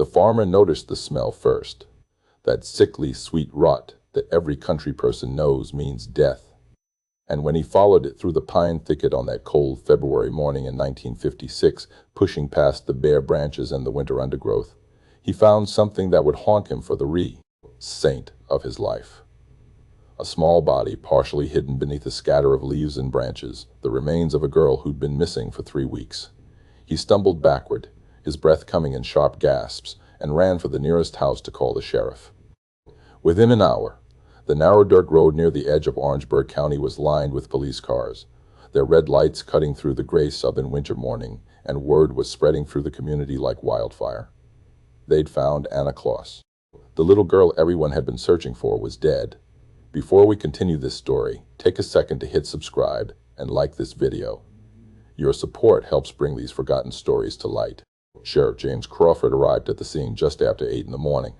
The farmer noticed the smell first, that sickly sweet rot that every country person knows means death. And when he followed it through the pine thicket on that cold February morning in 1956, pushing past the bare branches and the winter undergrowth, he found something that would haunt him for the saint of his life. A small body partially hidden beneath a scatter of leaves and branches, the remains of a girl who'd been missing for 3 weeks. He stumbled backward, his breath coming in sharp gasps, and ran for the nearest house to call the sheriff. Within an hour, the narrow dirt road near the edge of Orangeburg County was lined with police cars, their red lights cutting through the gray southern winter morning, and word was spreading through the community like wildfire. They'd found Anna Kloss. The little girl everyone had been searching for was dead. Before we continue this story, take a second to hit subscribe and like this video. Your support helps bring these forgotten stories to light. Sheriff James Crawford arrived at the scene just after 8 in the morning,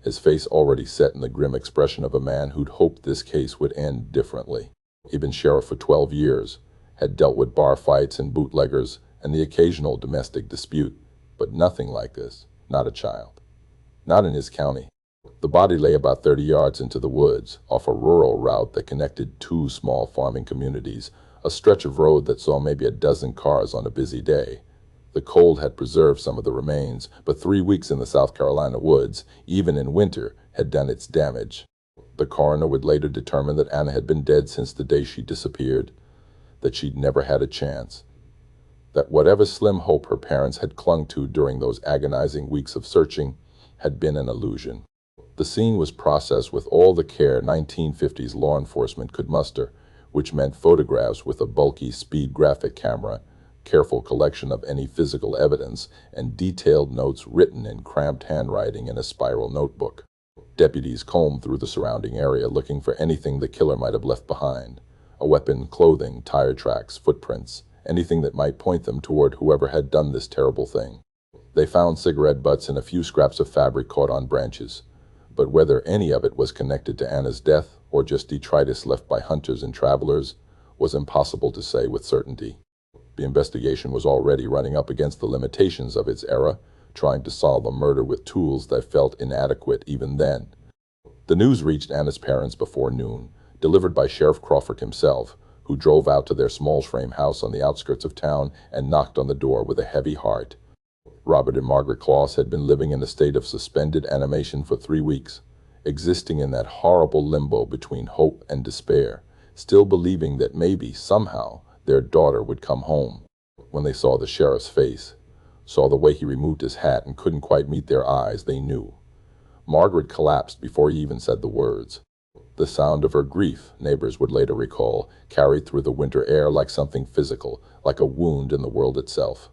his face already set in the grim expression of a man who'd hoped this case would end differently. He'd been sheriff for 12 years, had dealt with bar fights and bootleggers and the occasional domestic dispute, but nothing like this, not a child. Not in his county. The body lay about 30 yards into the woods, off a rural route that connected 2 small farming communities, a stretch of road that saw maybe a dozen cars on a busy day. The cold had preserved some of the remains, but 3 weeks in the South Carolina woods, even in winter, had done its damage. The coroner would later determine that Anna had been dead since the day she disappeared, that she'd never had a chance, that whatever slim hope her parents had clung to during those agonizing weeks of searching had been an illusion. The scene was processed with all the care 1950s law enforcement could muster, which meant photographs with a bulky speed graphic camera, careful collection of any physical evidence, and detailed notes written in cramped handwriting in a spiral notebook. Deputies combed through the surrounding area looking for anything the killer might have left behind: a weapon, clothing, tire tracks, footprints, anything that might point them toward whoever had done this terrible thing. They found cigarette butts and a few scraps of fabric caught on branches, but whether any of it was connected to Anna's death or just detritus left by hunters and travelers was impossible to say with certainty. The investigation was already running up against the limitations of its era, trying to solve a murder with tools that felt inadequate even then. The news reached Anna's parents before noon, delivered by Sheriff Crawford himself, who drove out to their small frame house on the outskirts of town and knocked on the door with a heavy heart. Robert and Margaret Kloss had been living in a state of suspended animation for 3 weeks, existing in that horrible limbo between hope and despair, still believing that maybe, somehow, their daughter would come home. When they saw the sheriff's face, saw the way he removed his hat and couldn't quite meet their eyes, they knew. Margaret collapsed before he even said the words. The sound of her grief, neighbors would later recall, carried through the winter air like something physical, like a wound in the world itself.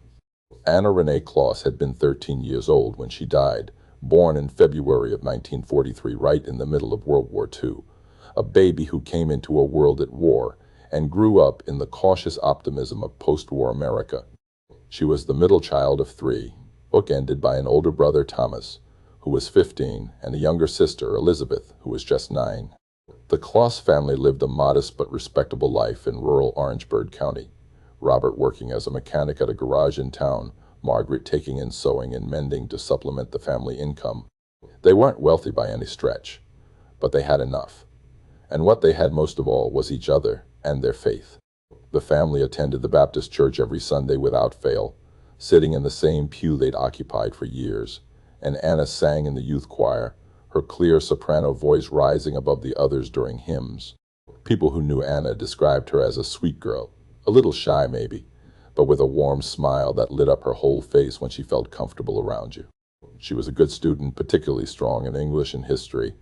Anna Renee Kloss had been 13 years old when she died, born in February of 1943, right in the middle of World War II, a baby who came into a world at war and grew up in the cautious optimism of post-war America. She was the middle child of 3, bookended by an older brother, Thomas, who was 15, and a younger sister, Elizabeth, who was just 9. The Kloss family lived a modest but respectable life in rural Orangeburg County, Robert working as a mechanic at a garage in town, Margaret taking in sewing and mending to supplement the family income. They weren't wealthy by any stretch, but they had enough. And what they had most of all was each other and their faith. The family attended the Baptist church every Sunday without fail, sitting in the same pew they'd occupied for years, and Anna sang in the youth choir, her clear soprano voice rising above the others during hymns. People who knew Anna described her as a sweet girl, a little shy maybe, but with a warm smile that lit up her whole face when she felt comfortable around you. She was a good student, particularly strong in English and history,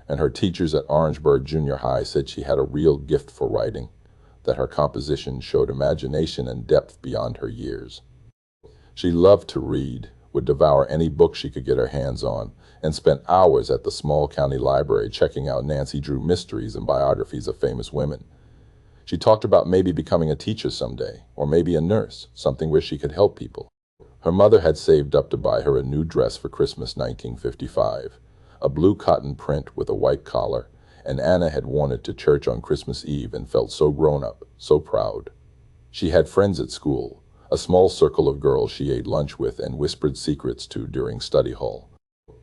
and her teachers at Orangeburg Junior High said she had a real gift for writing, that her composition showed imagination and depth beyond her years. She loved to read, would devour any book she could get her hands on, and spent hours at the small county library checking out Nancy Drew mysteries and biographies of famous women. She talked about maybe becoming a teacher someday, or maybe a nurse, something where she could help people. Her mother had saved up to buy her a new dress for Christmas 1955, a blue cotton print with a white collar, and Anna had worn it to church on Christmas Eve and felt so grown up, so proud. She had friends at school, a small circle of girls she ate lunch with and whispered secrets to during study hall.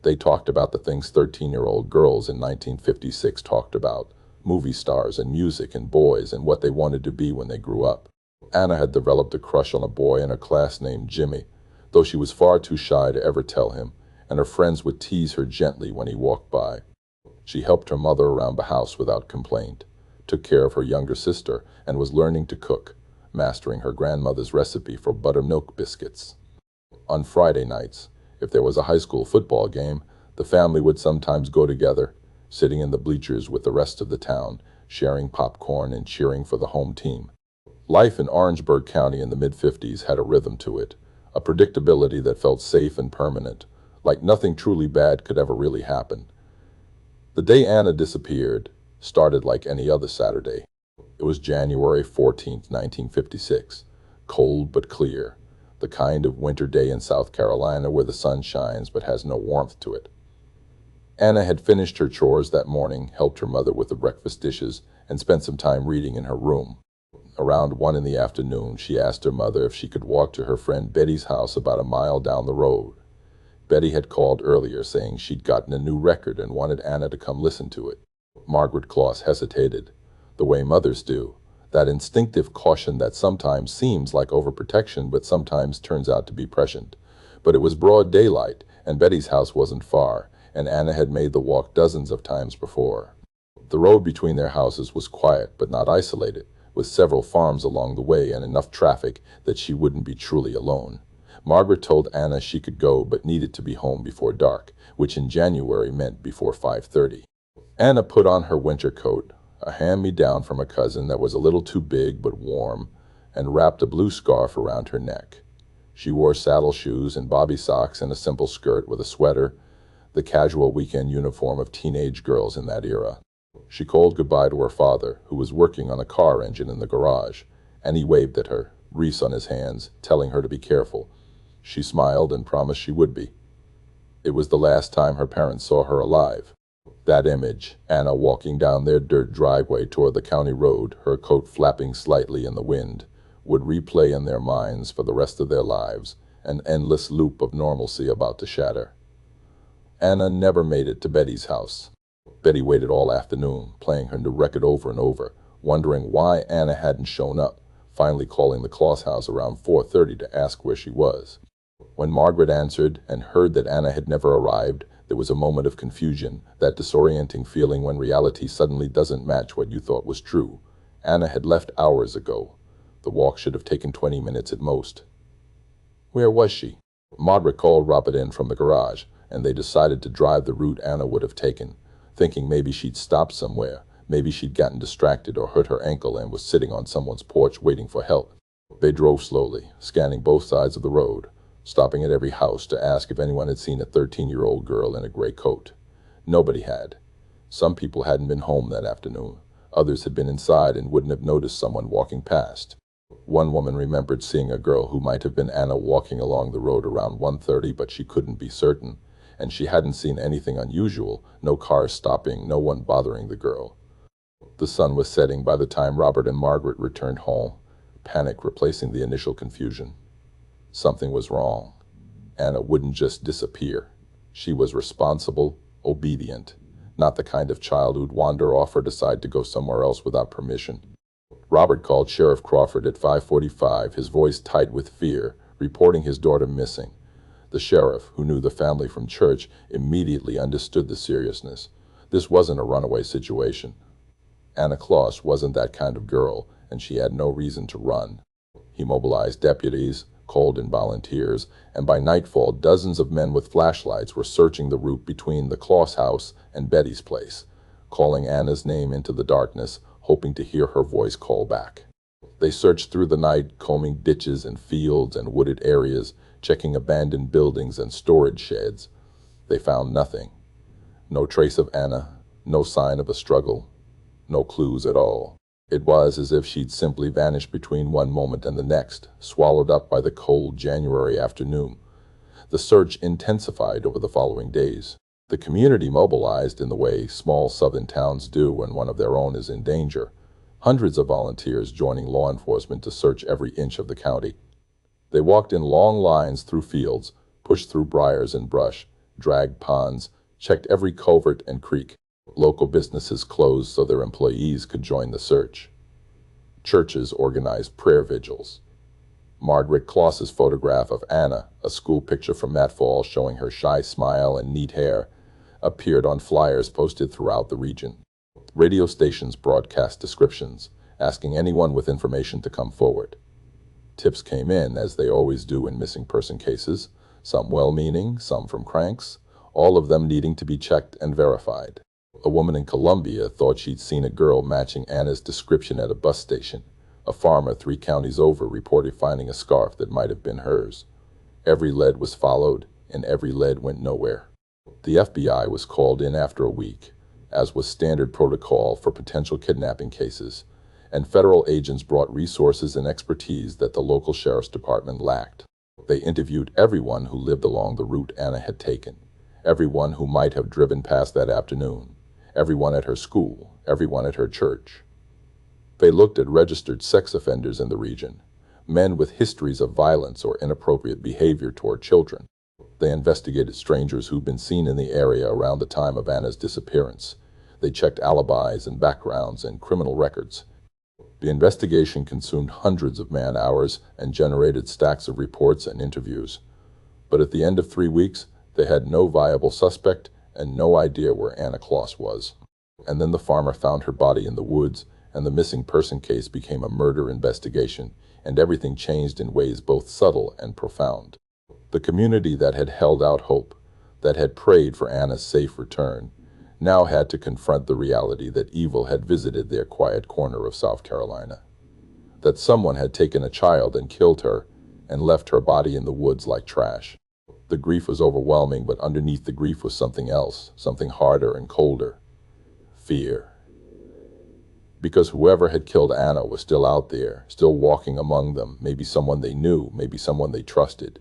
They talked about the things 13-year-old girls in 1956 talked about: movie stars and music and boys and what they wanted to be when they grew up. Anna had developed a crush on a boy in her class named Jimmy, though she was far too shy to ever tell him, and her friends would tease her gently when he walked by. She helped her mother around the house without complaint, took care of her younger sister, and was learning to cook, mastering her grandmother's recipe for buttermilk biscuits. On Friday nights, if there was a high school football game, the family would sometimes go together, sitting in the bleachers with the rest of the town, sharing popcorn and cheering for the home team. Life in Orangeburg County in the mid-50s had a rhythm to it, a predictability that felt safe and permanent, like nothing truly bad could ever really happen. The day Anna disappeared started like any other Saturday. It was January 14th, 1956, cold but clear, the kind of winter day in South Carolina where the sun shines but has no warmth to it. Anna had finished her chores that morning, helped her mother with the breakfast dishes, and spent some time reading in her room. Around 1 in the afternoon, she asked her mother if she could walk to her friend Betty's house about a mile down the road. Betty had called earlier saying she'd gotten a new record and wanted Anna to come listen to it. Margaret Kloss hesitated, the way mothers do, that instinctive caution that sometimes seems like overprotection but sometimes turns out to be prescient. But it was broad daylight, and Betty's house wasn't far, and Anna had made the walk dozens of times before. The road between their houses was quiet but not isolated, with several farms along the way and enough traffic that she wouldn't be truly alone. Margaret told Anna she could go but needed to be home before dark, which in January meant before 5:30. Anna put on her winter coat, a hand-me-down from a cousin that was a little too big but warm, and wrapped a blue scarf around her neck. She wore saddle shoes and bobby socks and a simple skirt with a sweater, the casual weekend uniform of teenage girls in that era. She called goodbye to her father, who was working on a car engine in the garage, and he waved at her, wreaths on his hands, telling her to be careful. She smiled and promised she would be. It was the last time her parents saw her alive. That image, Anna walking down their dirt driveway toward the county road, her coat flapping slightly in the wind, would replay in their minds for the rest of their lives, an endless loop of normalcy about to shatter. Anna never made it to Betty's house. Betty waited all afternoon, playing her new record over and over, wondering why Anna hadn't shown up, finally calling the Kloss house around 4:30 to ask where she was. When Margaret answered and heard that Anna had never arrived, there was a moment of confusion, that disorienting feeling when reality suddenly doesn't match what you thought was true. Anna had left hours ago. The walk should have taken 20 minutes at most. Where was she? Margaret called Robert in from the garage, and they decided to drive the route Anna would have taken, thinking maybe she'd stopped somewhere, maybe she'd gotten distracted or hurt her ankle and was sitting on someone's porch waiting for help. They drove slowly, scanning both sides of the road, stopping at every house to ask if anyone had seen a 13-year-old girl in a gray coat. Nobody had. Some people hadn't been home that afternoon. Others had been inside and wouldn't have noticed someone walking past. One woman remembered seeing a girl who might have been Anna walking along the road around 1:30, but she couldn't be certain, and she hadn't seen anything unusual, no cars stopping, no one bothering the girl. The sun was setting by the time Robert and Margaret returned home, panic replacing the initial confusion. Something was wrong. Anna wouldn't just disappear. She was responsible, obedient, not the kind of child who'd wander off or decide to go somewhere else without permission. Robert called Sheriff Crawford at 5:45, his voice tight with fear, reporting his daughter missing. The sheriff, who knew the family from church, immediately understood the seriousness. This wasn't a runaway situation. Anna Kloss wasn't that kind of girl, and she had no reason to run. He mobilized deputies, called in volunteers, and by nightfall dozens of men with flashlights were searching the route between the Kloss house and Betty's place, calling Anna's name into the darkness, hoping to hear her voice call back. They searched through the night, combing ditches and fields and wooded areas, checking abandoned buildings and storage sheds. They found nothing. No trace of Anna, no sign of a struggle, no clues at all. It was as if she'd simply vanished between one moment and the next, swallowed up by the cold January afternoon. The search intensified over the following days. The community mobilized in the way small southern towns do when one of their own is in danger. Hundreds of volunteers joining law enforcement to search every inch of the county. They walked in long lines through fields, pushed through briars and brush, dragged ponds, checked every culvert and creek. Local businesses closed so their employees could join the search. Churches organized prayer vigils. Margaret Kloss's photograph of Anna, a school picture from that fall showing her shy smile and neat hair, appeared on flyers posted throughout the region. Radio stations broadcast descriptions, asking anyone with information to come forward. Tips came in, as they always do in missing person cases, some well-meaning, some from cranks, all of them needing to be checked and verified. A woman in Colombia thought she'd seen a girl matching Anna's description at a bus station. A farmer 3 counties over reported finding a scarf that might have been hers. Every lead was followed, and every lead went nowhere. The FBI was called in after a week, as was standard protocol for potential kidnapping cases, and federal agents brought resources and expertise that the local sheriff's department lacked. They interviewed everyone who lived along the route Anna had taken, everyone who might have driven past that afternoon, everyone at her school, everyone at her church. They looked at registered sex offenders in the region, men with histories of violence or inappropriate behavior toward children. They investigated strangers who'd been seen in the area around the time of Anna's disappearance. They checked alibis and backgrounds and criminal records. The investigation consumed hundreds of man-hours and generated stacks of reports and interviews. But at the end of 3 weeks, they had no viable suspect and no idea where Anna Kloss was. And then the farmer found her body in the woods, and the missing person case became a murder investigation, and everything changed in ways both subtle and profound. The community that had held out hope, that had prayed for Anna's safe return, now had to confront the reality that evil had visited their quiet corner of South Carolina. That someone had taken a child and killed her and left her body in the woods like trash. The grief was overwhelming, but underneath the grief was something else, something harder and colder. Fear. Because whoever had killed Anna was still out there, still walking among them, maybe someone they knew, maybe someone they trusted.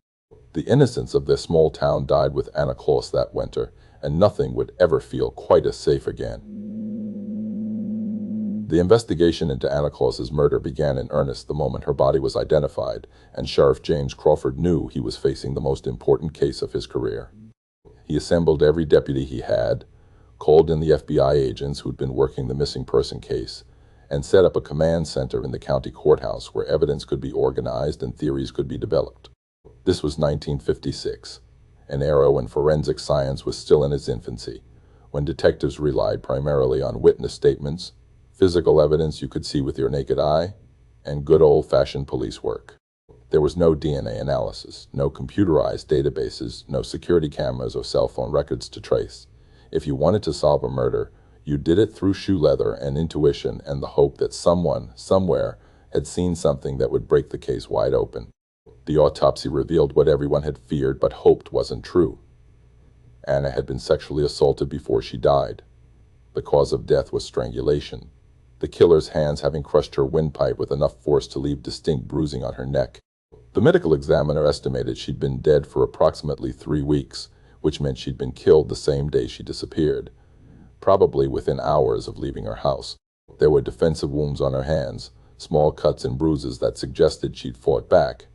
The innocence of their small town died with Anna Kloss that winter, and nothing would ever feel quite as safe again. The investigation into Anna Kloss's murder began in earnest the moment her body was identified, and Sheriff James Crawford knew he was facing the most important case of his career. He assembled every deputy he had, called in the FBI agents who'd been working the missing person case, and set up a command center in the county courthouse where evidence could be organized and theories could be developed. This was 1956, an era when forensic science was still in its infancy, when detectives relied primarily on witness statements, physical evidence you could see with your naked eye, and good old-fashioned police work. There was no DNA analysis, no computerized databases, no security cameras or cell phone records to trace. If you wanted to solve a murder, you did it through shoe leather and intuition and the hope that someone, somewhere, had seen something that would break the case wide open. The autopsy revealed what everyone had feared but hoped wasn't true. Anna had been sexually assaulted before she died. The cause of death was strangulation, the killer's hands having crushed her windpipe with enough force to leave distinct bruising on her neck. The medical examiner estimated she'd been dead for approximately 3 weeks, which meant she'd been killed the same day she disappeared, probably within hours of leaving her house. There were defensive wounds on her hands, small cuts and bruises that suggested she'd fought back,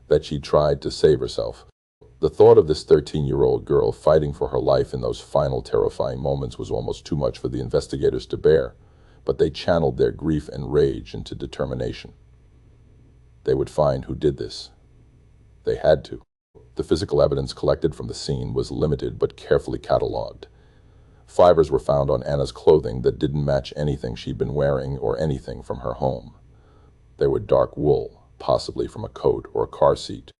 that she'd tried to save herself. The thought of this 13-year-old girl fighting for her life in those final terrifying moments was almost too much for the investigators to bear, but they channeled their grief and rage into determination. They would find who did this. They had to. The physical evidence collected from the scene was limited but carefully catalogued. Fibers were found on Anna's clothing that didn't match anything she'd been wearing or anything from her home. There were dark wool, possibly from a coat or a car seat.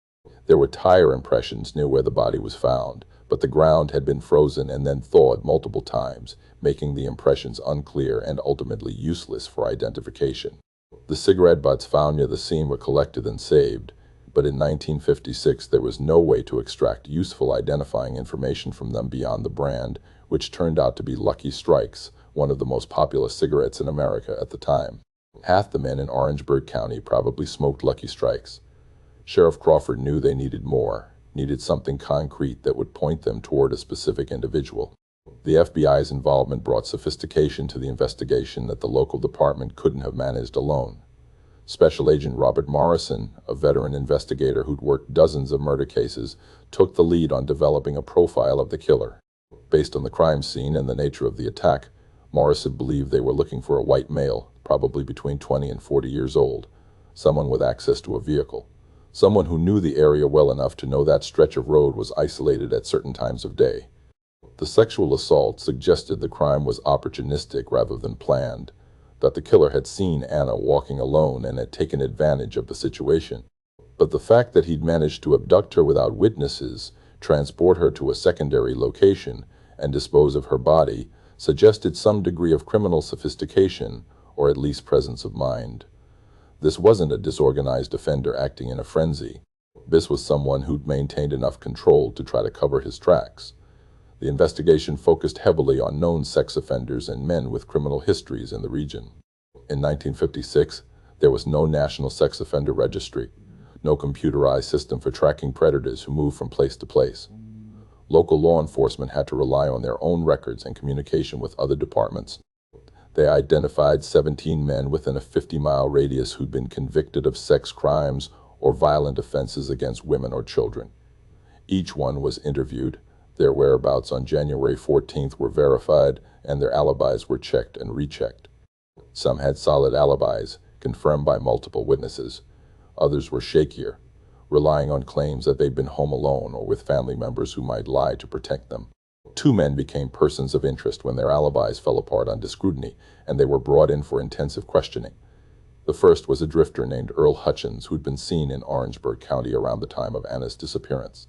There were tire impressions near where the body was found, but the ground had been frozen and then thawed multiple times, making the impressions unclear and ultimately useless for identification. The cigarette butts found near the scene were collected and saved, but in 1956 there was no way to extract useful identifying information from them beyond the brand, which turned out to be Lucky Strikes, one of the most popular cigarettes in America at the time. Half the men in Orangeburg County probably smoked Lucky Strikes. Sheriff Crawford knew they needed more, needed something concrete that would point them toward a specific individual. The FBI's involvement brought sophistication to the investigation that the local department couldn't have managed alone. Special Agent Robert Morrison, a veteran investigator who'd worked dozens of murder cases, took the lead on developing a profile of the killer. Based on the crime scene and the nature of the attack, Morrison believed they were looking for a white male, probably between 20 and 40 years old, someone with access to a vehicle, someone who knew the area well enough to know that stretch of road was isolated at certain times of day. The sexual assault suggested the crime was opportunistic rather than planned, that the killer had seen Anna walking alone and had taken advantage of the situation. But the fact that he'd managed to abduct her without witnesses, transport her to a secondary location, and dispose of her body suggested some degree of criminal sophistication, or at least presence of mind. This wasn't a disorganized offender acting in a frenzy. This was someone who'd maintained enough control to try to cover his tracks. The investigation focused heavily on known sex offenders and men with criminal histories in the region. In 1956, there was no national sex offender registry, no computerized system for tracking predators who moved from place to place. Local law enforcement had to rely on their own records and communication with other departments. They identified 17 men within a 50-mile radius who'd been convicted of sex crimes or violent offenses against women or children. Each one was interviewed. Their whereabouts on January 14th were verified, and their alibis were checked and rechecked. Some had solid alibis, confirmed by multiple witnesses. Others were shakier, relying on claims that they'd been home alone or with family members who might lie to protect them. 2 men became persons of interest when their alibis fell apart under scrutiny, and they were brought in for intensive questioning. The first was a drifter named Earl Hutchins, who'd been seen in Orangeburg County around the time of Anna's disappearance.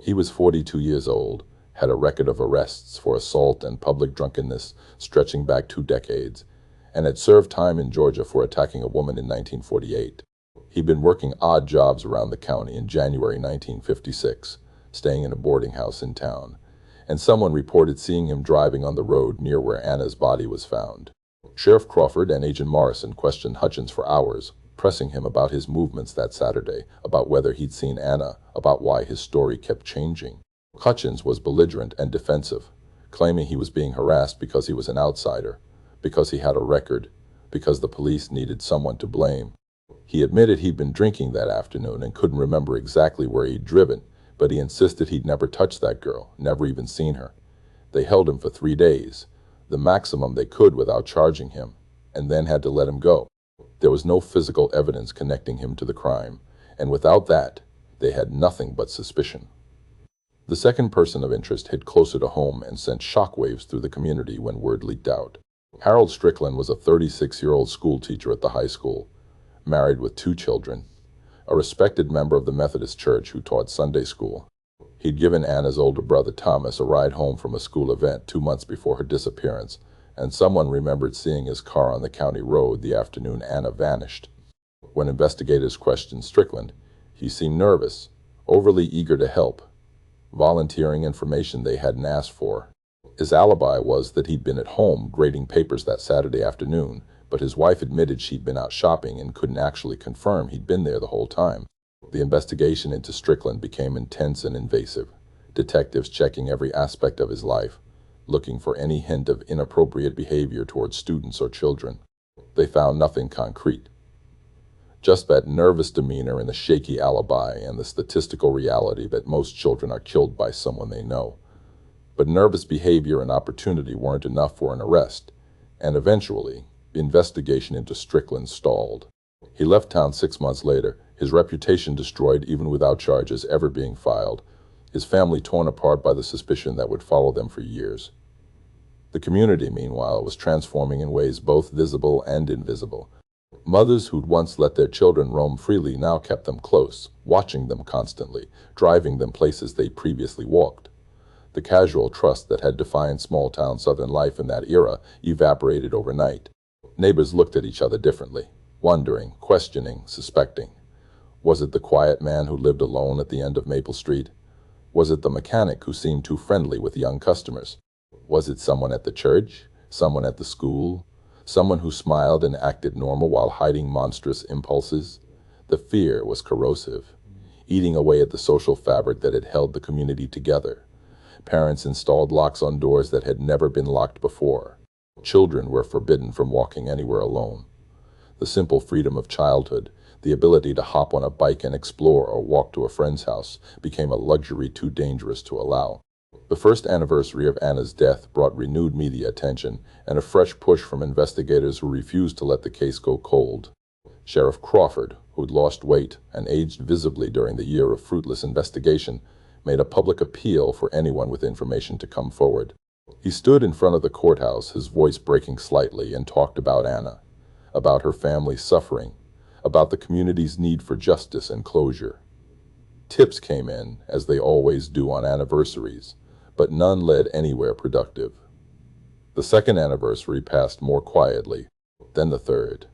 He was 42 years old, had a record of arrests for assault and public drunkenness stretching back 2 decades, and had served time in Georgia for attacking a woman in 1948. He'd been working odd jobs around the county in January 1956, staying in a boarding house in town, and someone reported seeing him driving on the road near where Anna's body was found. Sheriff Crawford and Agent Morrison questioned Hutchins for hours, pressing him about his movements that Saturday, about whether he'd seen Anna, about why his story kept changing. Hutchins was belligerent and defensive, claiming he was being harassed because he was an outsider, because he had a record, because the police needed someone to blame. He admitted he'd been drinking that afternoon and couldn't remember exactly where he'd driven, but he insisted he'd never touched that girl, never even seen her. They held him for 3 days, the maximum they could without charging him, and then had to let him go. There was no physical evidence connecting him to the crime, and without that, they had nothing but suspicion. The second person of interest hit closer to home and sent shockwaves through the community when word leaked out. Harold Strickland was a 36-year-old schoolteacher at the high school, married with 2 children, a respected member of the Methodist Church who taught Sunday school. He'd given Anna's older brother Thomas a ride home from a school event 2 months before her disappearance, and someone remembered seeing his car on the county road the afternoon Anna vanished. When investigators questioned Strickland, he seemed nervous, overly eager to help, volunteering information they hadn't asked for. His alibi was that he'd been at home grading papers that Saturday afternoon, but his wife admitted she'd been out shopping and couldn't actually confirm he'd been there the whole time. The investigation into Strickland became intense and invasive, detectives checking every aspect of his life, looking for any hint of inappropriate behavior towards students or children. They found nothing concrete, just that nervous demeanor and a shaky alibi and the statistical reality that most children are killed by someone they know. But nervous behavior and opportunity weren't enough for an arrest, and eventually, the investigation into Strickland stalled. He left town 6 months later, his reputation destroyed even without charges ever being filed, his family torn apart by the suspicion that would follow them for years. The community, meanwhile, was transforming in ways both visible and invisible. Mothers who'd once let their children roam freely now kept them close, watching them constantly, driving them places they previously walked. The casual trust that had defined small-town Southern life in that era evaporated overnight. Neighbors looked at each other differently, wondering, questioning, suspecting. Was it the quiet man who lived alone at the end of Maple Street? Was it the mechanic who seemed too friendly with young customers? Was it someone at the church, someone at the school, someone who smiled and acted normal while hiding monstrous impulses? The fear was corrosive, eating away at the social fabric that had held the community together. Parents installed locks on doors that had never been locked before. Children were forbidden from walking anywhere alone. The simple freedom of childhood, the ability to hop on a bike and explore or walk to a friend's house, became a luxury too dangerous to allow. The first anniversary of Anna's death brought renewed media attention and a fresh push from investigators who refused to let the case go cold. Sheriff Crawford, who'd lost weight and aged visibly during the year of fruitless investigation, made a public appeal for anyone with information to come forward. He stood in front of the courthouse, his voice breaking slightly, and talked about Anna, about her family's suffering, about the community's need for justice and closure. Tips came in, as they always do on anniversaries, but none led anywhere productive. The second anniversary passed more quietly than the third.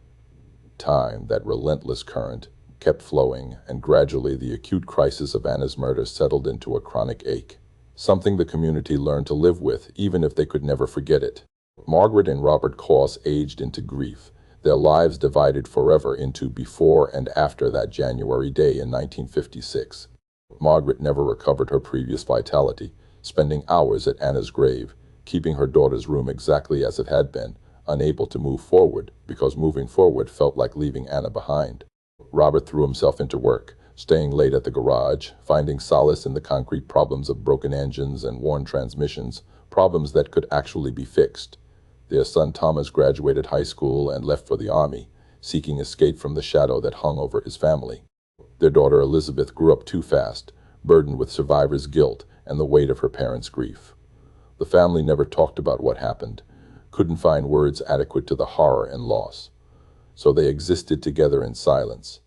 Time, that relentless current, kept flowing, and gradually the acute crisis of Anna's murder settled into a chronic ache, something the community learned to live with even if they could never forget it. Margaret and Robert Kloss aged into grief, their lives divided forever into before and after that January day in 1956. Margaret never recovered her previous vitality, spending hours at Anna's grave, keeping her daughter's room exactly as it had been, unable to move forward because moving forward felt like leaving Anna behind. Robert threw himself into work, staying late at the garage, finding solace in the concrete problems of broken engines and worn transmissions, problems that could actually be fixed. Their son Thomas graduated high school and left for the army, seeking escape from the shadow that hung over his family. Their daughter Elizabeth grew up too fast, burdened with survivor's guilt and the weight of her parents' grief. The family never talked about what happened, couldn't find words adequate to the horror and loss. So they existed together in silence,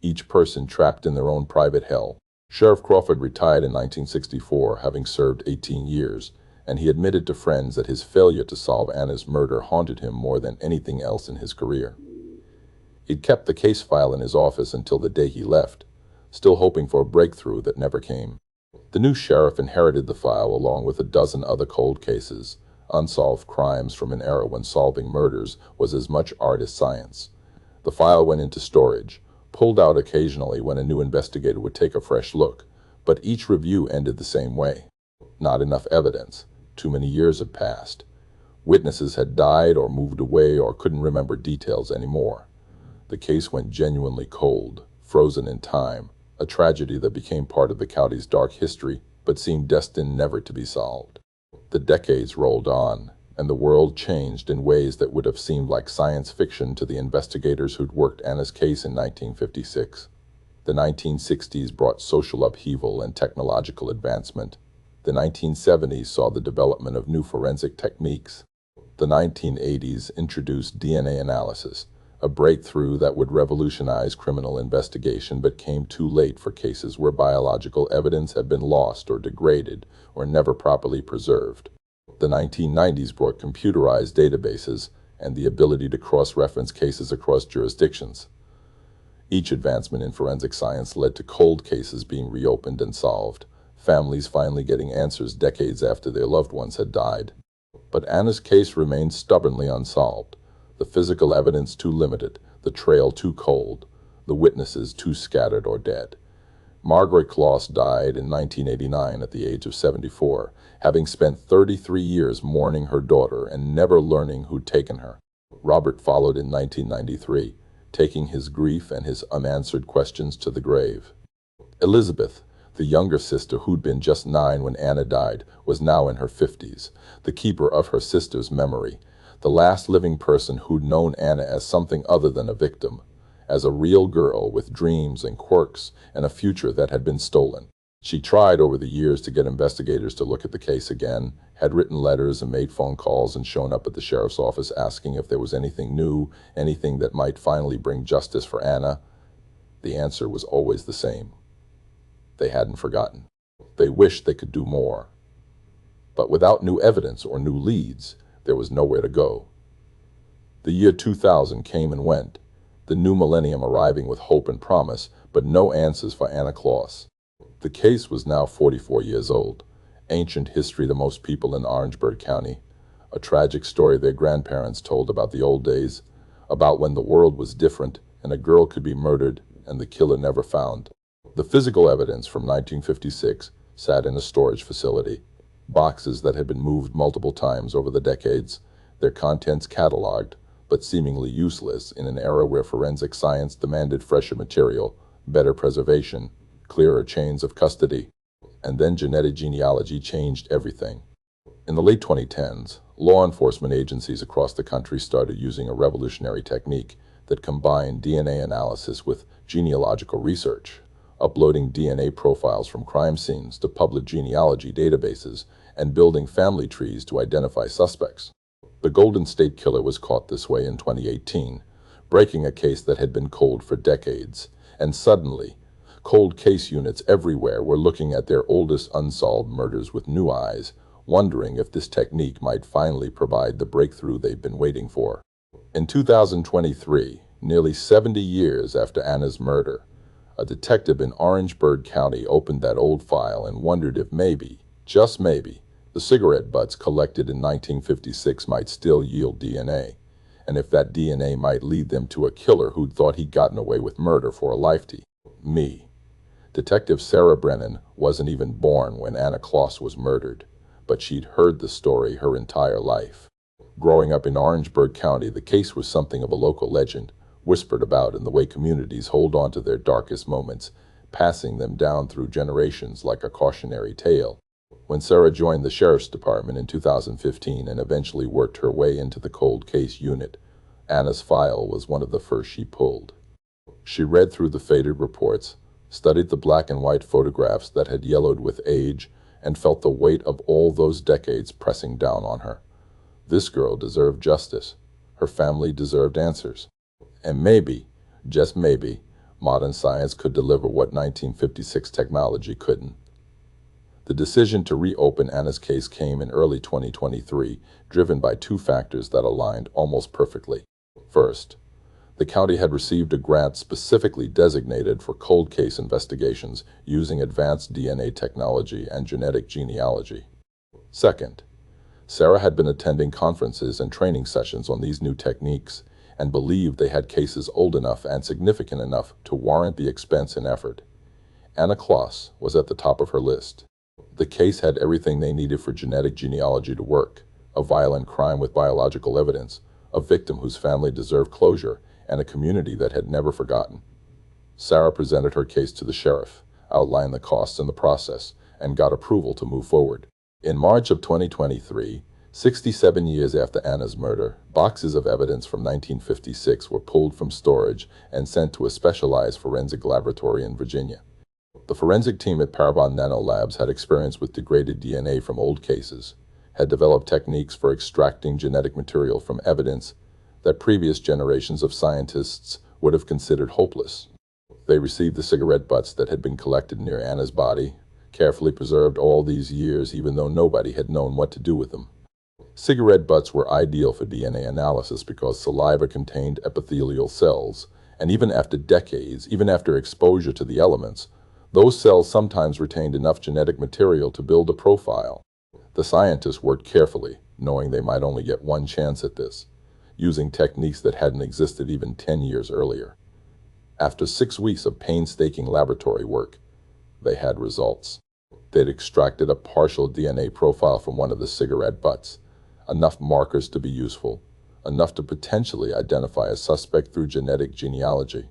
each person trapped in their own private hell. Sheriff Crawford retired in 1964, having served 18 years, and he admitted to friends that his failure to solve Anna's murder haunted him more than anything else in his career. He'd kept the case file in his office until the day he left, still hoping for a breakthrough that never came. The new sheriff inherited the file along with a dozen other cold cases, unsolved crimes from an era when solving murders was as much art as science. The file went into storage, pulled out occasionally when a new investigator would take a fresh look, but each review ended the same way. Not enough evidence. Too many years had passed. Witnesses had died or moved away or couldn't remember details anymore. The case went genuinely cold, frozen in time, a tragedy that became part of the county's dark history but seemed destined never to be solved. The decades rolled on, and the world changed in ways that would have seemed like science fiction to the investigators who'd worked Anna's case in 1956. The 1960s brought social upheaval and technological advancement. The 1970s saw the development of new forensic techniques. The 1980s introduced DNA analysis, a breakthrough that would revolutionize criminal investigation but came too late for cases where biological evidence had been lost or degraded or never properly preserved. The 1990s brought computerized databases and the ability to cross-reference cases across jurisdictions. Each advancement in forensic science led to cold cases being reopened and solved, families finally getting answers decades after their loved ones had died. But Anna's case remained stubbornly unsolved. The physical evidence too limited, the trail too cold, the witnesses too scattered or dead. Margaret Kloss died in 1989 at the age of 74, having spent 33 years mourning her daughter and never learning who'd taken her. Robert followed in 1993, taking his grief and his unanswered questions to the grave. Elizabeth, the younger sister who'd been just 9 when Anna died, was now in her 50s, the keeper of her sister's memory, the last living person who'd known Anna as something other than a victim, as a real girl with dreams and quirks and a future that had been stolen. She tried over the years to get investigators to look at the case again, had written letters and made phone calls and shown up at the sheriff's office asking if there was anything new, anything that might finally bring justice for Anna. The answer was always the same. They hadn't forgotten. They wished they could do more. But without new evidence or new leads, there was nowhere to go. The year 2000 came and went, the new millennium arriving with hope and promise, but no answers for Anna Kloss. The case was now 44 years old, ancient history to most people in Orangeburg County, a tragic story their grandparents told about the old days, about when the world was different and a girl could be murdered and the killer never found. The physical evidence from 1956 sat in a storage facility, boxes that had been moved multiple times over the decades, their contents cataloged, but seemingly useless in an era where forensic science demanded fresher material, better preservation, clearer chains of custody. And then genetic genealogy changed everything. In the late 2010s, law enforcement agencies across the country started using a revolutionary technique that combined DNA analysis with genealogical research, uploading DNA profiles from crime scenes to public genealogy databases and building family trees to identify suspects. The Golden State Killer was caught this way in 2018, breaking a case that had been cold for decades, and suddenly, cold case units everywhere were looking at their oldest unsolved murders with new eyes, wondering if this technique might finally provide the breakthrough they've been waiting for. In 2023, nearly 70 years after Anna's murder, a detective in Orangeburg County opened that old file and wondered if maybe, just maybe, the cigarette butts collected in 1956 might still yield DNA, and if that DNA might lead them to a killer who'd thought he'd gotten away with murder for a lifetime. Me. Detective Sarah Brennan wasn't even born when Anna Kloss was murdered, but she'd heard the story her entire life. Growing up in Orangeburg County, the case was something of a local legend, whispered about in the way communities hold on to their darkest moments, passing them down through generations like a cautionary tale. When Sarah joined the sheriff's department in 2015 and eventually worked her way into the cold case unit, Anna's file was one of the first she pulled. She read through the faded reports, studied the black and white photographs that had yellowed with age, and felt the weight of all those decades pressing down on her. This girl deserved justice. Her family deserved answers. And maybe, just maybe, modern science could deliver what 1956 technology couldn't. The decision to reopen Anna's case came in early 2023, driven by two factors that aligned almost perfectly. First, the county had received a grant specifically designated for cold case investigations using advanced DNA technology and genetic genealogy. Second, Sarah had been attending conferences and training sessions on these new techniques and believed they had cases old enough and significant enough to warrant the expense and effort. Anna Kloss was at the top of her list. The case had everything they needed for genetic genealogy to work: a violent crime with biological evidence, a victim whose family deserved closure, and a community that had never forgotten. Sarah presented her case to the sheriff, outlined the costs and the process, and got approval to move forward. In March of 2023, 67 years after Anna's murder, boxes of evidence from 1956 were pulled from storage and sent to a specialized forensic laboratory in Virginia. The forensic team at Parabon Nanolabs had experience with degraded DNA from old cases, had developed techniques for extracting genetic material from evidence that previous generations of scientists would have considered hopeless. They received the cigarette butts that had been collected near Anna's body, carefully preserved all these years even though nobody had known what to do with them. Cigarette butts were ideal for DNA analysis because saliva contained epithelial cells, and even after decades, even after exposure to the elements, those cells sometimes retained enough genetic material to build a profile. The scientists worked carefully, knowing they might only get one chance at this, using techniques that hadn't existed even 10 years earlier. After 6 weeks of painstaking laboratory work, they had results. They'd extracted a partial DNA profile from one of the cigarette butts, enough markers to be useful, enough to potentially identify a suspect through genetic genealogy.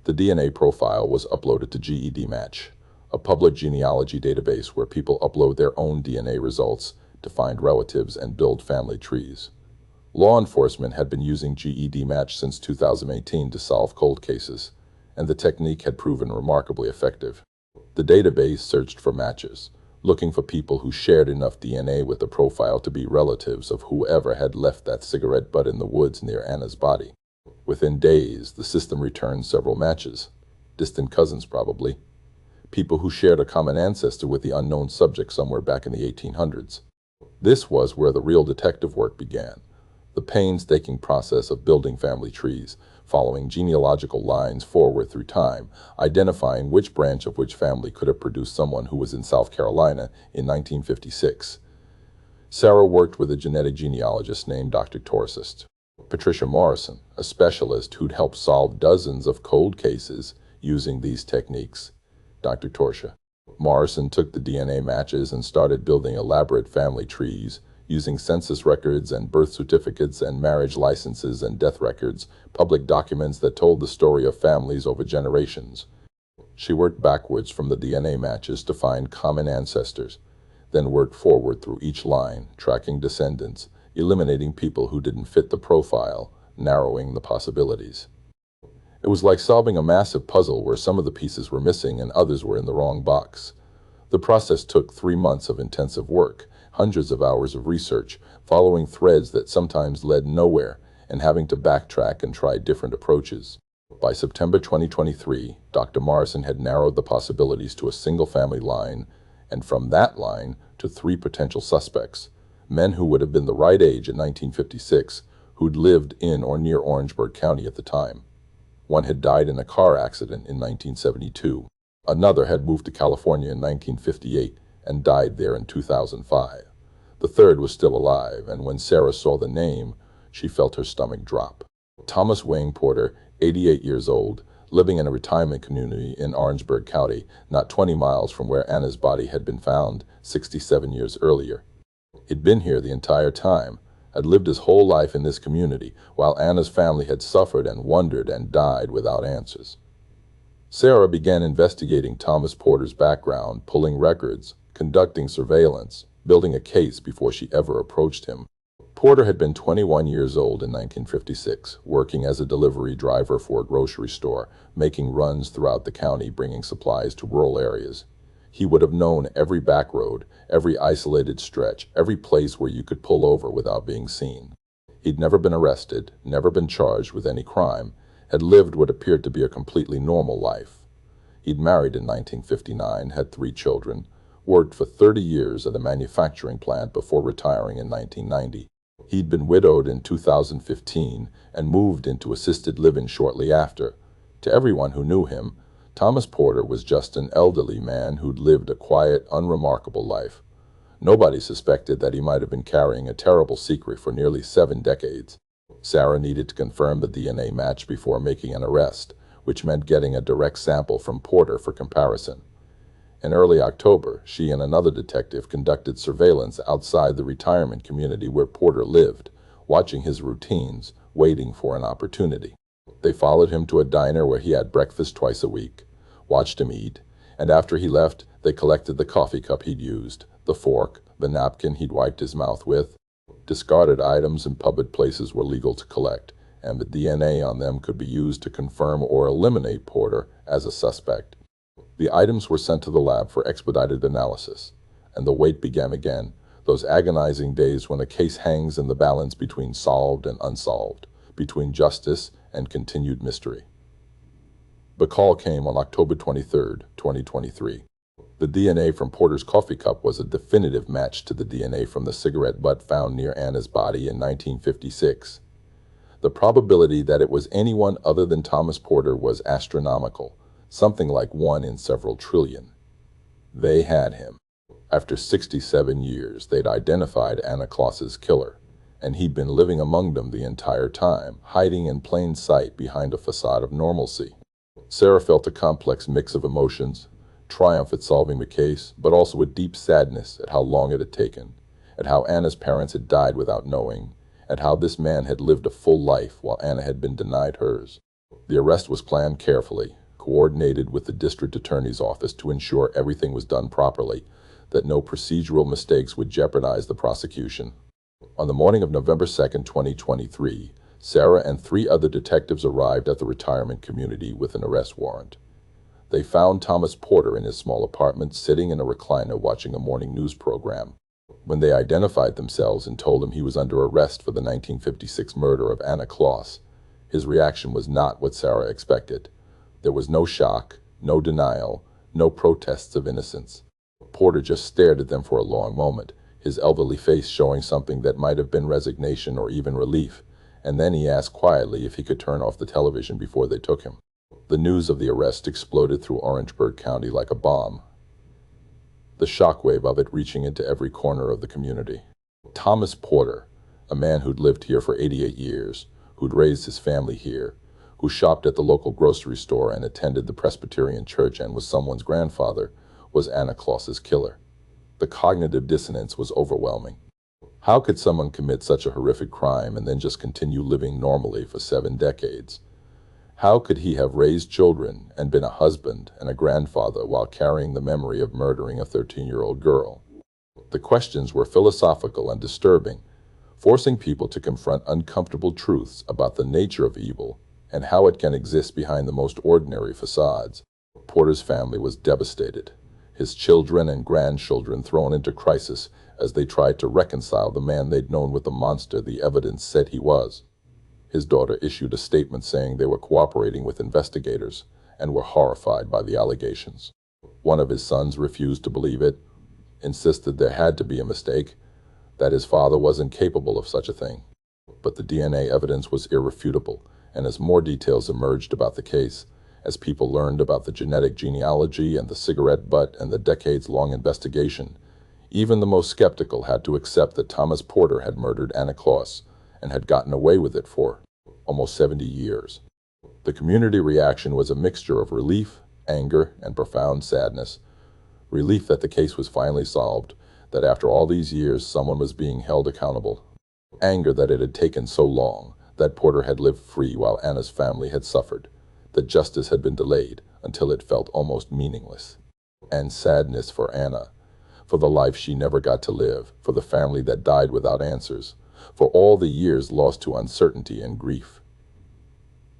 The DNA profile was uploaded to GEDmatch, a public genealogy database where people upload their own DNA results to find relatives and build family trees. Law enforcement had been using GEDmatch since 2018 to solve cold cases, and the technique had proven remarkably effective. The database searched for matches, looking for people who shared enough DNA with the profile to be relatives of whoever had left that cigarette butt in the woods near Anna's body. Within days, the system returned several matches. Distant cousins, probably. People who shared a common ancestor with the unknown subject somewhere back in the 1800s. This was where the real detective work began. The painstaking process of building family trees, following genealogical lines forward through time, identifying which branch of which family could have produced someone who was in South Carolina in 1956. Sarah worked with a genetic genealogist named Dr. Torsist. Patricia Morrison, a specialist who'd helped solve dozens of cold cases using these techniques. Dr. Torsha. Morrison took the DNA matches and started building elaborate family trees using census records and birth certificates and marriage licenses and death records, public documents that told the story of families over generations. She worked backwards from the DNA matches to find common ancestors, then worked forward through each line, tracking descendants, eliminating people who didn't fit the profile, narrowing the possibilities. It was like solving a massive puzzle where some of the pieces were missing and others were in the wrong box. The process took 3 months of intensive work, hundreds of hours of research, following threads that sometimes led nowhere, and having to backtrack and try different approaches. By September 2023, Dr. Morrison had narrowed the possibilities to a single family line, and from that line to 3 potential suspects, men who would have been the right age in 1956, who'd lived in or near Orangeburg County at the time. One had died in a car accident in 1972. Another had moved to California in 1958 and died there in 2005. The third was still alive, and when Sarah saw the name, she felt her stomach drop. Thomas Wayne Porter, 88 years old, living in a retirement community in Orangeburg County, not 20 miles from where Anna's body had been found 67 years earlier. He'd been here the entire time, had lived his whole life in this community, while Anna's family had suffered and wondered and died without answers. Sarah began investigating Thomas Porter's background, pulling records, conducting surveillance, building a case before she ever approached him. Porter had been 21 years old in 1956, working as a delivery driver for a grocery store, making runs throughout the county bringing supplies to rural areas. He would have known every back road, every isolated stretch, every place where you could pull over without being seen. He'd never been arrested, never been charged with any crime, had lived what appeared to be a completely normal life. He'd married in 1959, had 3 children, worked for 30 years at a manufacturing plant before retiring in 1990. He'd been widowed in 2015 and moved into assisted living shortly after. To everyone who knew him, Thomas Porter was just an elderly man who'd lived a quiet, unremarkable life. Nobody suspected that he might have been carrying a terrible secret for nearly 7 decades. Sarah needed to confirm the DNA match before making an arrest, which meant getting a direct sample from Porter for comparison. In early October, she and another detective conducted surveillance outside the retirement community where Porter lived, watching his routines, waiting for an opportunity. They followed him to a diner where he had breakfast twice a week, watched him eat, and after he left, they collected the coffee cup he'd used, the fork, the napkin he'd wiped his mouth with. Discarded items in public places were legal to collect, and the DNA on them could be used to confirm or eliminate Porter as a suspect. The items were sent to the lab for expedited analysis, and the wait began again, those agonizing days when a case hangs in the balance between solved and unsolved, between justice and continued mystery. The call came on October 23, 2023. The DNA from Porter's coffee cup was a definitive match to the DNA from the cigarette butt found near Anna's body in 1956. The probability that it was anyone other than Thomas Porter was astronomical, something like 1 in several trillion. They had him. After 67 years, they'd identified Anna Kloss's killer, and he'd been living among them the entire time, hiding in plain sight behind a facade of normalcy. Sarah felt a complex mix of emotions, triumph at solving the case, but also a deep sadness at how long it had taken, at how Anna's parents had died without knowing, at how this man had lived a full life while Anna had been denied hers. The arrest was planned carefully, coordinated with the district attorney's office to ensure everything was done properly, that no procedural mistakes would jeopardize the prosecution. On the morning of November 2, 2023, Sarah and 3 other detectives arrived at the retirement community with an arrest warrant. They found Thomas Porter in his small apartment sitting in a recliner watching a morning news program. When they identified themselves and told him he was under arrest for the 1956 murder of Anna Kloss, his reaction was not what Sarah expected. There was no shock, no denial, no protests of innocence. Porter just stared at them for a long moment, his elderly face showing something that might have been resignation or even relief, and then he asked quietly if he could turn off the television before they took him. The news of the arrest exploded through Orangeburg County like a bomb, the shockwave of it reaching into every corner of the community. Thomas Porter, a man who'd lived here for 88 years, who'd raised his family here, who shopped at the local grocery store and attended the Presbyterian church and was someone's grandfather, was Anna Kloss's killer. The cognitive dissonance was overwhelming. How could someone commit such a horrific crime and then just continue living normally for 7 decades? How could he have raised children and been a husband and a grandfather while carrying the memory of murdering a 13-year-old girl? The questions were philosophical and disturbing, forcing people to confront uncomfortable truths about the nature of evil and how it can exist behind the most ordinary facades. Porter's family was devastated, his children and grandchildren thrown into crisis as they tried to reconcile the man they'd known with the monster the evidence said he was. His daughter issued a statement saying they were cooperating with investigators and were horrified by the allegations. One of his sons refused to believe it, insisted there had to be a mistake, that his father wasn't capable of such a thing. But the DNA evidence was irrefutable, and as more details emerged about the case, as people learned about the genetic genealogy and the cigarette butt and the decades-long investigation, even the most skeptical had to accept that Thomas Porter had murdered Anna Kloss and had gotten away with it for almost 70 years. The community reaction was a mixture of relief, anger, and profound sadness. Relief that the case was finally solved, that after all these years someone was being held accountable. Anger that it had taken so long, that Porter had lived free while Anna's family had suffered, that justice had been delayed until it felt almost meaningless. And sadness for Anna, for the life she never got to live, for the family that died without answers, for all the years lost to uncertainty and grief.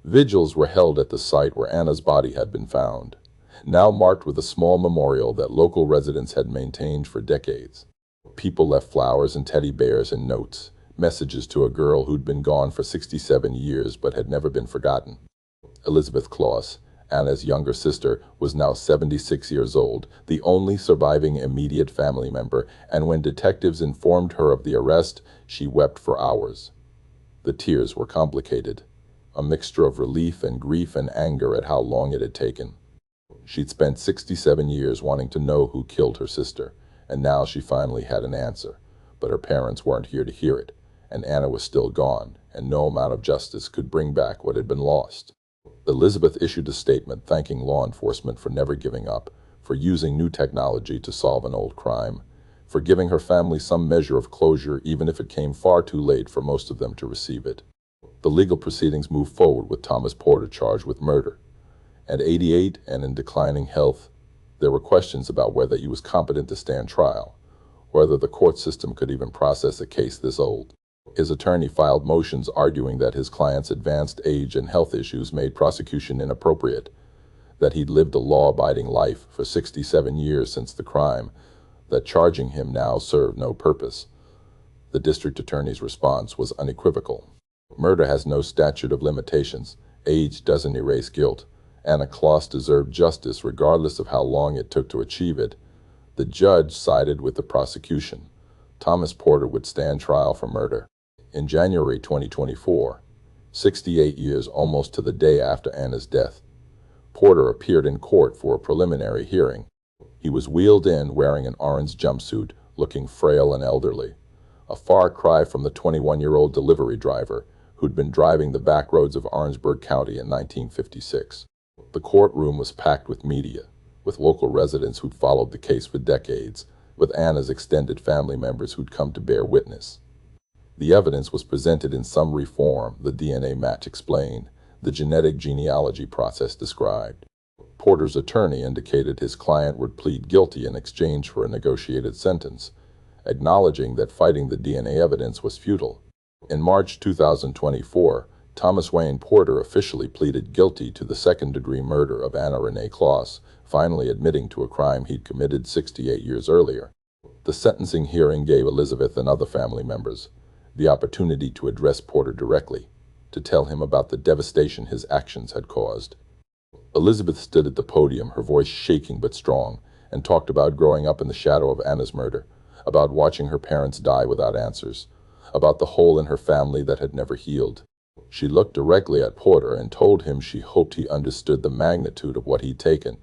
Vigils were held at the site where Anna's body had been found, now marked with a small memorial that local residents had maintained for decades. People left flowers and teddy bears and notes, messages to a girl who'd been gone for 67 years but had never been forgotten. Elizabeth Kloss, Anna's younger sister, was now 76 years old, the only surviving immediate family member, and when detectives informed her of the arrest, she wept for hours. The tears were complicated, a mixture of relief and grief and anger at how long it had taken. She'd spent 67 years wanting to know who killed her sister, and now she finally had an answer, but her parents weren't here to hear it, and Anna was still gone, and no amount of justice could bring back what had been lost. Elizabeth issued a statement thanking law enforcement for never giving up, for using new technology to solve an old crime, for giving her family some measure of closure even if it came far too late for most of them to receive it. The legal proceedings moved forward with Thomas Porter charged with murder. At 88 and in declining health, there were questions about whether he was competent to stand trial, whether the court system could even process a case this old. His attorney filed motions arguing that his client's advanced age and health issues made prosecution inappropriate, that he'd lived a law-abiding life for 67 years since the crime, that charging him now served no purpose. The district attorney's response was unequivocal. Murder has no statute of limitations. Age doesn't erase guilt. Anna Kloss deserved justice regardless of how long it took to achieve it. The judge sided with the prosecution. Thomas Porter would stand trial for murder. In January 2024, 68 years almost to the day after Anna's death, Porter appeared in court for a preliminary hearing. He was wheeled in wearing an orange jumpsuit, looking frail and elderly, a far cry from the 21-year-old delivery driver who'd been driving the back roads of Orangeburg County in 1956. The courtroom was packed with media, with local residents who'd followed the case for decades, with Anna's extended family members who'd come to bear witness. The evidence was presented in summary form, the DNA match explained, the genetic genealogy process described. Porter's attorney indicated his client would plead guilty in exchange for a negotiated sentence, acknowledging that fighting the DNA evidence was futile. In March 2024, Thomas Wayne Porter officially pleaded guilty to the second-degree murder of Anna Renee Kloss, finally admitting to a crime he'd committed 68 years earlier. The sentencing hearing gave Elizabeth and other family members the opportunity to address Porter directly, to tell him about the devastation his actions had caused. Elizabeth stood at the podium, her voice shaking but strong, and talked about growing up in the shadow of Anna's murder, about watching her parents die without answers, about the hole in her family that had never healed. She looked directly at Porter and told him she hoped he understood the magnitude of what he'd taken,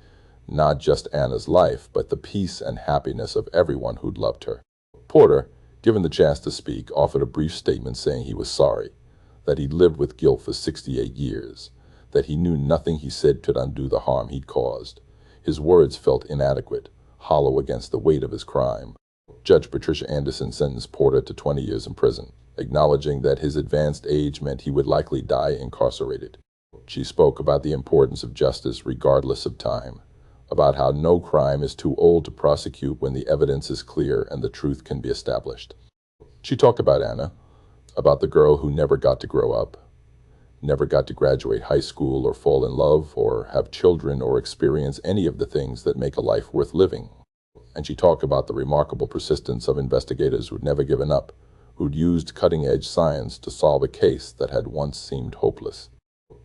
not just Anna's life, but the peace and happiness of everyone who'd loved her. Porter, given the chance to speak, offered a brief statement saying he was sorry, that he'd lived with guilt for 68 years, that he knew nothing he said could undo the harm he'd caused. His words felt inadequate, hollow against the weight of his crime. Judge Patricia Anderson sentenced Porter to 20 years in prison, acknowledging that his advanced age meant he would likely die incarcerated. She spoke about the importance of justice regardless of time, about how no crime is too old to prosecute when the evidence is clear and the truth can be established. She talked about Anna, about the girl who never got to grow up, never got to graduate high school or fall in love or have children or experience any of the things that make a life worth living. And she talked about the remarkable persistence of investigators who'd never given up, who'd used cutting-edge science to solve a case that had once seemed hopeless.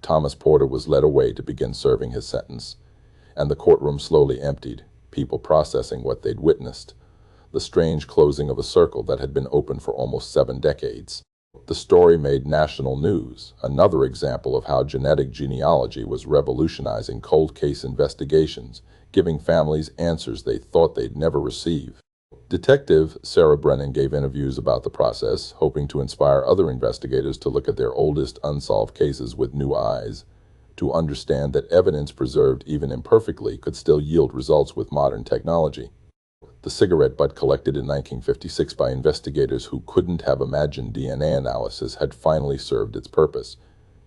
Thomas Porter was led away to begin serving his sentence, and the courtroom slowly emptied, people processing what they'd witnessed, the strange closing of a circle that had been open for almost 7 decades. The story made national news, another example of how genetic genealogy was revolutionizing cold case investigations, giving families answers they thought they'd never receive. Detective Sarah Brennan gave interviews about the process, hoping to inspire other investigators to look at their oldest unsolved cases with new eyes, to understand that evidence preserved even imperfectly could still yield results with modern technology. The cigarette butt collected in 1956 by investigators who couldn't have imagined DNA analysis had finally served its purpose,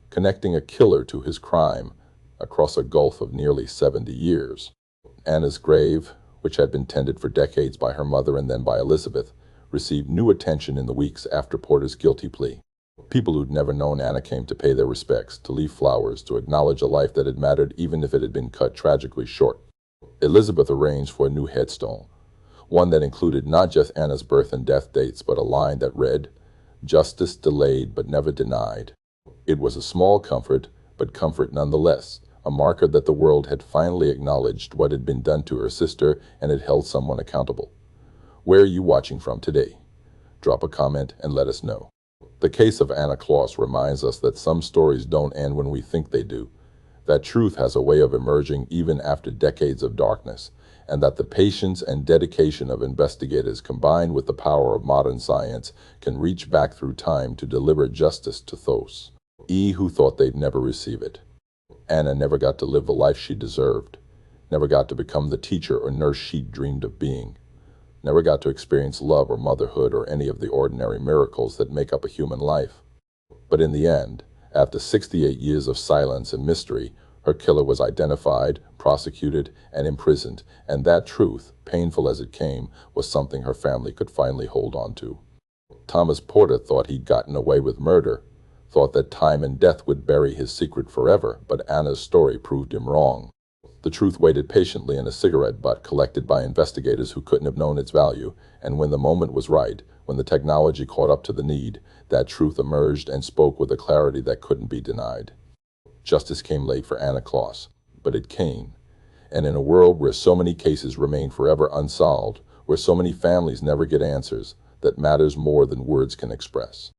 connecting a killer to his crime across a gulf of nearly 70 years. Anna's grave, which had been tended for decades by her mother and then by Elizabeth, received new attention in the weeks after Porter's guilty plea. People who'd never known Anna came to pay their respects, to leave flowers, to acknowledge a life that had mattered even if it had been cut tragically short. Elizabeth arranged for a new headstone, one that included not just Anna's birth and death dates, but a line that read, "Justice delayed but never denied." It was a small comfort, but comfort nonetheless, a marker that the world had finally acknowledged what had been done to her sister and had held someone accountable. Where are you watching from today? Drop a comment and let us know. The case of Anna Kloss reminds us that some stories don't end when we think they do, that truth has a way of emerging even after decades of darkness, and that the patience and dedication of investigators combined with the power of modern science can reach back through time to deliver justice to those who thought they'd never receive it. Anna never got to live the life she deserved, never got to become the teacher or nurse she'd dreamed of being, never got to experience love or motherhood or any of the ordinary miracles that make up a human life. But in the end, after 68 years of silence and mystery, her killer was identified, prosecuted, and imprisoned, and that truth, painful as it came, was something her family could finally hold on to. Thomas Porter thought he'd gotten away with murder, thought that time and death would bury his secret forever, but Anna's story proved him wrong. The truth waited patiently in a cigarette butt collected by investigators who couldn't have known its value, and when the moment was right, when the technology caught up to the need, that truth emerged and spoke with a clarity that couldn't be denied. Justice came late for Anna Kloss, but it came. And in a world where so many cases remain forever unsolved, where so many families never get answers, that matters more than words can express.